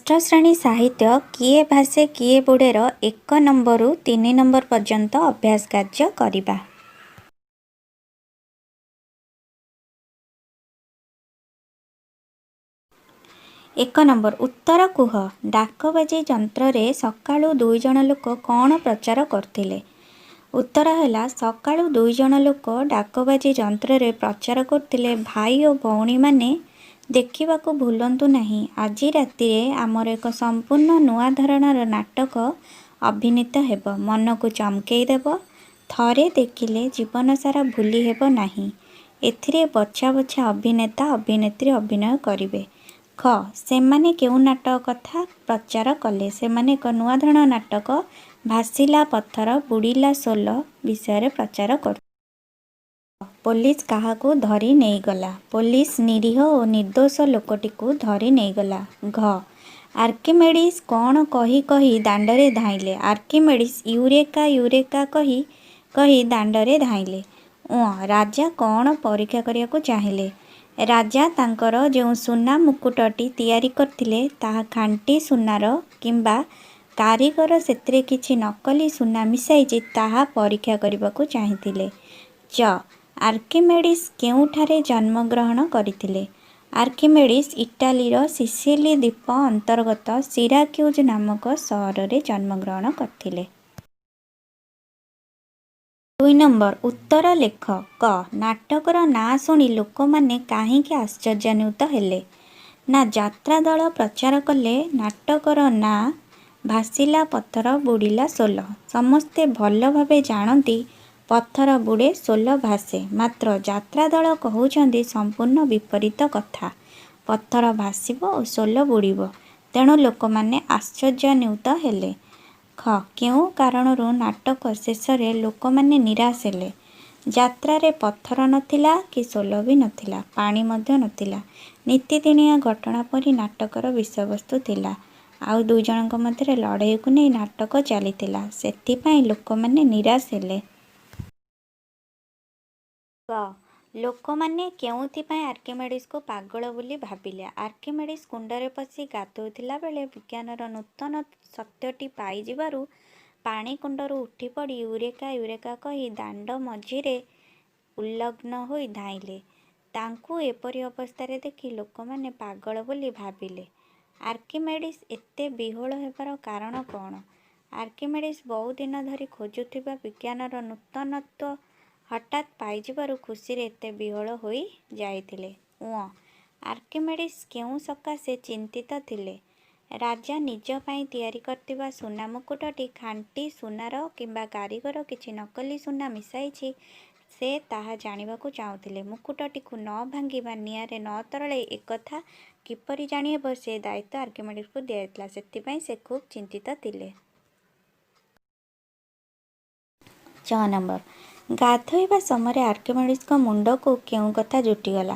ଷଷ୍ଠ ଶ୍ରେଣୀ ସାହିତ୍ୟ କିଏ ଭାସେ କିଏ ବୁଡ଼େର 1 ନମ୍ବରରୁ 3 ନମ୍ବର ପର୍ଯ୍ୟନ୍ତ ଅଭ୍ୟାସ କାର୍ଯ୍ୟ କରିବା। 1 ନମ୍ବର ଉତ୍ତର କୁହ। ଡାକବାଜି ଯନ୍ତ୍ରରେ ସକାଳୁ 2 ଜଣ ଲୋକ କ'ଣ ପ୍ରଚାର କରୁଥିଲେ? ଉତ୍ତର ହେଲା ସକାଳୁ 2 ଜଣ ଲୋକ ଡାକବାଜି ଯନ୍ତ୍ରରେ ପ୍ରଚାର କରୁଥିଲେ, ଭାଇ ଓ ଭଉଣୀମାନେ ଦେଖିବାକୁ ଭୁଲନ୍ତୁ ନାହିଁ, ଆଜି ରାତିରେ ଆମର ଏକ ସମ୍ପୂର୍ଣ୍ଣ ନୂଆ ଧରଣର ନାଟକ ଅଭିନୀତ ହେବ। ମନକୁ ଚମକେଇ ଦେବ। ଥରେ ଦେଖିଲେ ଜୀବନସାରା ଭୁଲି ହେବ ନାହିଁ। ଏଥିରେ ବଛା ବଛା ଅଭିନେତା ଅଭିନେତ୍ରୀ ଅଭିନୟ କରିବେ। ଖ ସେମାନେ କେଉଁ ନାଟକ କଥା ପ୍ରଚାର କଲେ? ସେମାନେ ଏକ ନୂଆ ଧରଣର ନାଟକ ଭାସିଲା ପଥର ବୁଡ଼ିଲା ସୋଲ ବିଷୟରେ ପ୍ରଚାର କରୁ। ପୋଲିସ କାହାକୁ ଧରି ନେଇଗଲା? ପୋଲିସ ନିରୀହ ଓ ନିର୍ଦ୍ଦୋଷ ଲୋକଟିକୁ ଧରି ନେଇଗଲା। ଘ ଆର୍କିମେଡ଼ିସ୍ କ'ଣ କହି କହି ଦାଣ୍ଡରେ ଧାଇଁଲେ? ଆର୍କିମେଡ଼ିସ୍ ୟୁରେକା ୟୁରେକା କହି କହି ଦାଣ୍ଡରେ ଧାଇଁଲେ। ରାଜା କ'ଣ ପରୀକ୍ଷା କରିବାକୁ ଚାହିଁଲେ? ରାଜା ତାଙ୍କର ଯେଉଁ ସୁନା ମୁକୁଟଟି ତିଆରି କରିଥିଲେ ତାହା ଖାଣ୍ଟି ସୁନାର କିମ୍ବା କାରିଗର ସେଥିରେ କିଛି ନକଲି ସୁନା ମିଶାଇଛି ତାହା ପରୀକ୍ଷା କରିବାକୁ ଚାହିଁଥିଲେ। ଚ ଆର୍କିମେଡ଼ିସ୍ କେଉଁଠାରେ ଜନ୍ମଗ୍ରହଣ କରିଥିଲେ? ଆର୍କିମେଡ଼ିସ୍ ଇଟାଲୀର ସିସିଲି ଦ୍ୱୀପ ଅନ୍ତର୍ଗତ ସିରାକ୍ୟୁଜ୍ ନାମକ ସହରରେ ଜନ୍ମଗ୍ରହଣ କରିଥିଲେ। 2 ନମ୍ବର ଉତ୍ତର ଲେଖ। କ ନାଟକର ନାଁ ଶୁଣି ଲୋକମାନେ କାହିଁକି ଆଶ୍ଚର୍ଯ୍ୟାନ୍ୱିତ ହେଲେ? ନା ଯାତ୍ରା ଦଳ ପ୍ରଚାର କଲେ ନାଟକର ନାଁ ଭାସିଲା ପଥର ବୁଡ଼ିଲା ସୋଲ। ସମସ୍ତେ ଭଲ ଭାବେ ଜାଣନ୍ତି ପଥର ବୁଡ଼େ ସୋଲ ଭାସେ, ମାତ୍ର ଯାତ୍ରା ଦଳ କହୁଛନ୍ତି ସମ୍ପୂର୍ଣ୍ଣ ବିପରୀତ କଥା। ପଥର ଭାସିବ ଓ ସୋଲ ବୁଡ଼ିବ। ତେଣୁ ଲୋକମାନେ ଆଶ୍ଚର୍ଯ୍ୟାନ୍ୱିତ ହେଲେ। ଖ କେଉଁ କାରଣରୁ ନାଟକ ଶେଷରେ ଲୋକମାନେ ନିରାଶ ହେଲେ? ଯାତ୍ରାରେ ପଥର ନଥିଲା କି ସୋଲ ବି ନଥିଲା, ପାଣି ମଧ୍ୟ ନଥିଲା। ନିତିଦିନିଆ ଘଟଣା ପରି ନାଟକର ବିଷୟବସ୍ତୁ ଥିଲା। ଆଉ 2 ଜଣଙ୍କ ମଧ୍ୟରେ ଲଢ଼େଇକୁ ନେଇ ନାଟକ ଚାଲିଥିଲା। ସେଥିପାଇଁ ଲୋକମାନେ ନିରାଶ ହେଲେ। ଗ ଲୋକମାନେ କେଉଁଥିପାଇଁ ଆର୍କିମେଡ଼ିସ୍କୁ ପାଗଳ ବୋଲି ଭାବିଲେ? ଆର୍କିମେଡ଼ିସ୍ କୁଣ୍ଡରେ ପଶି ଗାଧୋଉଥିଲା ବେଳେ ବିଜ୍ଞାନର ନୂତନ ସତ୍ୟଟି ପାଇଯିବାରୁ ପାଣି କୁଣ୍ଡରୁ ଉଠିପଡ଼ି ୟୁରେକା ୟୁରେକା କହି ଦାଣ୍ଡ ମଝିରେ ଉଲଗ୍ନ ହୋଇ ଧାଇଁଲେ। ତାଙ୍କୁ ଏପରି ଅବସ୍ଥାରେ ଦେଖି ଲୋକମାନେ ପାଗଳ ବୋଲି ଭାବିଲେ। ଆର୍କିମେଡ଼ିସ୍ ଏତେ ବିହ୍ୱଳ ହେବାର କାରଣ କ'ଣ? ଆର୍କିମେଡ଼ିସ୍ ବହୁ ଦିନ ଧରି ଖୋଜୁଥିବା ବିଜ୍ଞାନର ନୂତନତ୍ୱ ହଠାତ୍ ପାଇଯିବାରୁ ଖୁସିରେ ଏତେ ବିହ୍ୱଳ ହୋଇ ଯାଇଥିଲେ। ଆର୍କିମେଡ଼ିସ୍ କେଉଁ ସକାଶେ ଚିନ୍ତିତ ଥିଲେ? ରାଜା ନିଜ ପାଇଁ ତିଆରି କରିଥିବା ସୁନା ମୁକୁଟଟି ଖାଣ୍ଟି ସୁନାର କିମ୍ବା କାରିଗର କିଛି ନକଲି ସୁନା ମିଶାଇଛି ସେ ତାହା ଜାଣିବାକୁ ଚାହୁଁଥିଲେ। ମୁକୁଟଟିକୁ ନ ଭାଙ୍ଗି ବା ନିଆଁରେ ନ ତରଳାଇ ଏକଥା କିପରି ଜାଣିହେବ ସେ ଦାୟିତ୍ୱ ଆର୍କିମେଡ଼ିସ୍କୁ ଦିଆଯାଇଥିଲା। ସେଥିପାଇଁ ସେ ଖୁବ୍ ଚିନ୍ତିତ ଥିଲେ। 6 ନମ୍ବର ଗାଧୋଇବା ସମୟରେ ଆର୍କିମେଡ଼ିସ୍ଙ୍କ ମୁଣ୍ଡକୁ କେଉଁ କଥା ଜୁଟିଗଲା?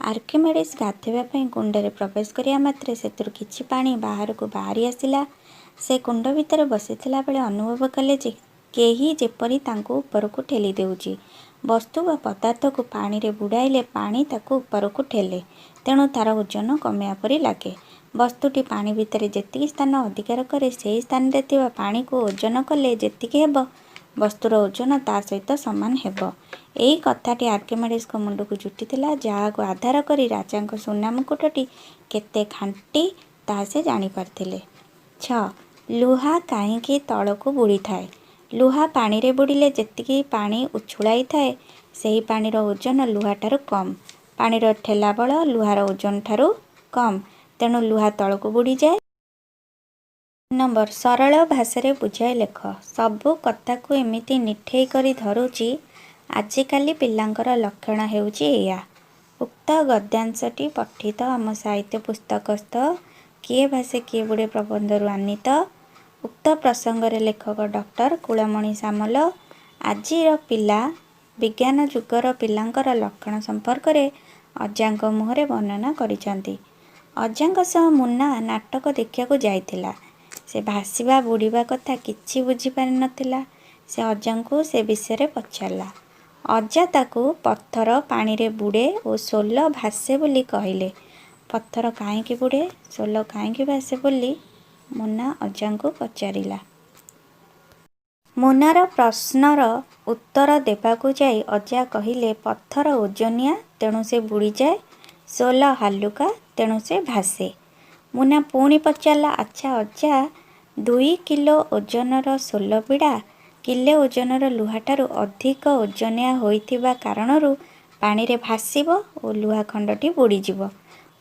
ଆର୍କିମେଡ଼ିସ୍ ଗାଧୋଇବା ପାଇଁ କୁଣ୍ଡରେ ପ୍ରବେଶ କରିବା ମାତ୍ରେ ସେଥିରୁ କିଛି ପାଣି ବାହାରକୁ ବାହାରି ଆସିଲା। ସେ କୁଣ୍ଡ ଭିତରେ ବସିଥିଲା ବେଳେ ଅନୁଭବ କଲେ ଯେ କେହି ଯେପରି ତାଙ୍କୁ ଉପରକୁ ଠେଲି ଦେଉଛି। ବସ୍ତୁ ବା ପଦାର୍ଥକୁ ପାଣିରେ ବୁଡ଼ାଇଲେ ପାଣି ତାକୁ ଉପରକୁ ଠେଲେ, ତେଣୁ ତାର ଓଜନ କମିବା ପରି ଲାଗେ। ବସ୍ତୁଟି ପାଣି ଭିତରେ ଯେତିକି ସ୍ଥାନ ଅଧିକାର କରେ ସେହି ସ୍ଥାନରେ ଥିବା ପାଣିକୁ ଓଜନ କଲେ ଯେତିକି ହେବ, ବସ୍ତୁର ଓଜନ ତା ସହିତ ସମାନ ହେବ। ଏହି କଥାଟି ଆର୍କିମେଡ଼ିସ୍ଙ୍କ ମୁଣ୍ଡକୁ ଜୁଟିଥିଲା, ଯାହାକୁ ଆଧାର କରି ରାଜାଙ୍କ ସୁନା ମୁକୁଟଟି କେତେ ଖାଣ୍ଟି ତାହା ସେ ଜାଣିପାରିଥିଲେ। 6 ଲୁହା କାହିଁକି ତଳକୁ ବୁଡ଼ିଥାଏ? ଲୁହା ପାଣିରେ ବୁଡ଼ିଲେ ଯେତିକି ପାଣି ଉଛୁଳାଇଥାଏ ସେହି ପାଣିର ଓଜନ ଲୁହାଠାରୁ କମ୍। ପାଣିର ଠେଲା ବଳ ଲୁହାର ଓଜନଠାରୁ କମ୍, ତେଣୁ ଲୁହା ତଳକୁ ବୁଡ଼ିଯାଏ। ନମ୍ବର ସରଳ ଭାଷାରେ ବୁଝାଇ ଲେଖ। ସବୁ କଥାକୁ ଏମିତି ନିଠେଇ କରି ଧରୁଛି, ଆଜିକାଲି ପିଲାଙ୍କର ଲକ୍ଷଣ ହେଉଛି ଏଇଆ। ଉକ୍ତ ଗଦ୍ୟାଂଶଟି ପଠିତ ଆମ ସାହିତ୍ୟ ପୁସ୍ତକସ୍ଥ କିଏ ଭାସେ କିଏ ବୁଡ଼େ ପ୍ରବନ୍ଧରୁ ଆନୀତ। ଉକ୍ତ ପ୍ରସଙ୍ଗରେ ଲେଖକ ଡକ୍ଟର କୁଳମଣି ସାମଲ ଆଜିର ପିଲା ବିଜ୍ଞାନ ଯୁଗର ପିଲାଙ୍କର ଲକ୍ଷଣ ସମ୍ପର୍କରେ ଅଜାଙ୍କ ମୁହଁରେ ବର୍ଣ୍ଣନା କରିଛନ୍ତି। ଅଜାଙ୍କ ସହ ମୁନା ନାଟକ ଦେଖିବାକୁ ଯାଇଥିଲା। ସେ ଭାସିବା ବୁଡ଼ିବା କଥା କିଛି ବୁଝିପାରିନଥିଲା। ସେ ଅଜାଙ୍କୁ ସେ ବିଷୟରେ ପଚାରିଲା। ଅଜା ତାକୁ ପଥର ପାଣିରେ ବୁଡ଼େ ଓ ସୋଲ ଭାସେ ବୋଲି କହିଲେ। ପଥର କାହିଁକି ବୁଡ଼େ, ସୋଲ କାହିଁକି ଭାସେ ବୋଲି ମୁନା ଅଜାଙ୍କୁ ପଚାରିଲା। ମୁନାର ପ୍ରଶ୍ନର ଉତ୍ତର ଦେବାକୁ ଯାଇ ଅଜା କହିଲେ, ପଥର ଓଜନିଆ ତେଣୁ ସେ ବୁଡ଼ିଯାଏ, ସୋଲ ହାଲୁକା ତେଣୁ ସେ ଭାସେ। ମୁନା ପୁଣି ପଚାରିଲା, ଆଚ୍ଛା ଅଜା, 2 କିଲୋ ଓଜନର ସୋଲ ବିଡ଼ା କିଲେ ଓଜନର ଲୁହାଠାରୁ ଅଧିକ ଓଜନିଆ ହୋଇଥିବା କାରଣରୁ ପାଣିରେ ଭାସିବ ଓ ଲୁହା ଖଣ୍ଡଟି ବୁଡ଼ିଯିବ।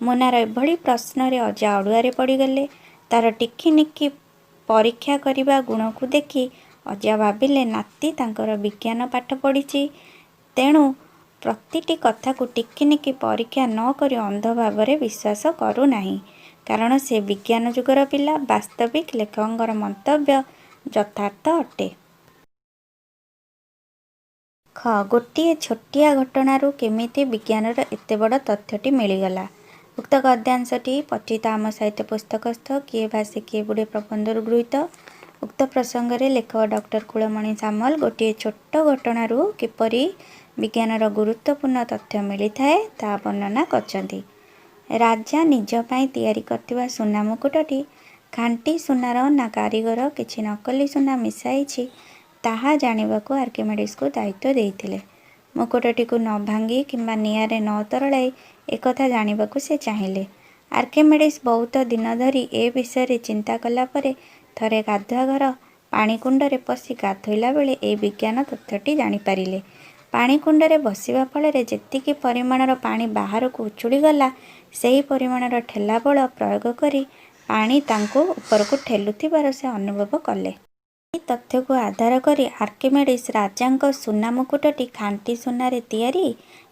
ମୁନାର ଏଭଳି ପ୍ରଶ୍ନରେ ଅଜା ଅଡ଼ୁଆରେ ପଡ଼ିଗଲେ। ତାର ଟିକିନିକି ପରୀକ୍ଷା କରିବା ଗୁଣକୁ ଦେଖି ଅଜା ଭାବିଲେ ନାତି ତାଙ୍କର ବିଜ୍ଞାନ ପାଠ ପଢ଼ିଛି, ତେଣୁ ପ୍ରତିଟି କଥାକୁ ଟିକିନିକି ପରୀକ୍ଷା ନ କରି ଅନ୍ଧ ଭାବରେ ବିଶ୍ୱାସ କରୁନାହିଁ। କାରଣ ସେ ବିଜ୍ଞାନ ଯୁଗର ପିଲା। ବାସ୍ତବିକ ଲେଖକଙ୍କର ମନ୍ତବ୍ୟ ଯଥାର୍ଥ ଅଟେ। ଖ. ଗୋଟିଏ ଛୋଟିଆ ଘଟଣାରୁ କେମିତି ବିଜ୍ଞାନର ଏତେ ବଡ଼ ତଥ୍ୟଟି ମିଳିଗଲା? ଉକ୍ତ ଗଦ୍ୟାଂଶଟି ପଠିତ ଆମ ସାହିତ୍ୟ ପୁସ୍ତକସ୍ଥ କିଏ ଭାସେ କିଏ ବୁଡ଼େ ପ୍ରବନ୍ଧରୁ ଗୃହୀତ। ଉକ୍ତ ପ୍ରସଙ୍ଗରେ ଲେଖକ ଡକ୍ଟର କୁଳମଣି ସାମଲ ଗୋଟିଏ ଛୋଟ ଘଟଣାରୁ କିପରି ବିଜ୍ଞାନର ଗୁରୁତ୍ୱପୂର୍ଣ୍ଣ ତଥ୍ୟ ମିଳିଥାଏ ତାହା ବର୍ଣ୍ଣନା କରିଛନ୍ତି। ରାଜା ନିଜ ପାଇଁ ତିଆରି କରିଥିବା ସୁନା ମୁକୁଟଟି ଖାଣ୍ଟି ସୁନାର ନା କାରିଗର କିଛି ନକଲି ସୁନା ମିଶାଇଛି ତାହା ଜାଣିବାକୁ ଆର୍କିମେଡ଼ିସ୍କୁ ଦାୟିତ୍ୱ ଦେଇଥିଲେ। ମୁକୁଟଟିକୁ ନ ଭାଙ୍ଗି କିମ୍ବା ନିଆଁରେ ନ ତରଳାଇ ଏକଥା ଜାଣିବାକୁ ସେ ଚାହିଁଲେ। ଆର୍କିମେଡ଼ିସ୍ ବହୁତ ଦିନ ଧରି ଏ ବିଷୟରେ ଚିନ୍ତା କଲା ପରେ ଥରେ ଗାଧୁଆଘର ପାଣିକୁଣ୍ଡରେ ପଶି ଗାଧୋଇଲା ବେଳେ ଏ ବିଜ୍ଞାନ ତଥ୍ୟଟି ଜାଣିପାରିଲେ। ପାଣିକୁଣ୍ଡରେ ବସିବା ଫଳରେ ଯେତିକି ପରିମାଣର ପାଣି ବାହାରକୁ ଉଛୁଳିଗଲା, ସେହି ପରିମାଣର ଠେଲା ବଳ ପ୍ରୟୋଗ କରି ପାଣି ତାଙ୍କୁ ଉପରକୁ ଠେଲୁଥିବାର ସେ ଅନୁଭବ କଲେ। ଏହି ତଥ୍ୟକୁ ଆଧାର କରି ଆର୍କିମେଡ଼ିସ୍ ରାଜାଙ୍କ ସୁନା ମୁକୁଟଟି ଖାଣ୍ଟି ସୁନାରେ ତିଆରି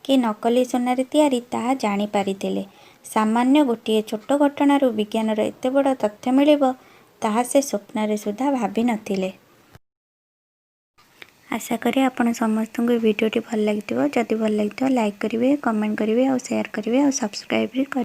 କି ନକଲି ସୁନାରେ ତିଆରି ତାହା ଜାଣିପାରିଥିଲେ। ସାମାନ୍ୟ ଗୋଟିଏ ଛୋଟ ଘଟଣାରୁ ବିଜ୍ଞାନର ଏତେ ବଡ଼ ତଥ୍ୟ ମିଳିବ ତାହା ସେ ସ୍ୱପ୍ନରେ ସୁଦ୍ଧା ଭାବିନଥିଲେ। ଆଶା କରେ ଆପଣ ସମସ୍ତଙ୍କୁ ଏ ଭିଡ଼ିଓଟି ଭଲ ଲାଗିଥିବ। ଯଦି ଭଲ ଲାଗିଥିବ ଲାଇକ୍ କରିବେ, କମେଣ୍ଟ କରିବେ ଆଉ ସେୟାର କରିବେ ଆଉ ସବସ୍କ୍ରାଇବ୍ ବି କରିବେ।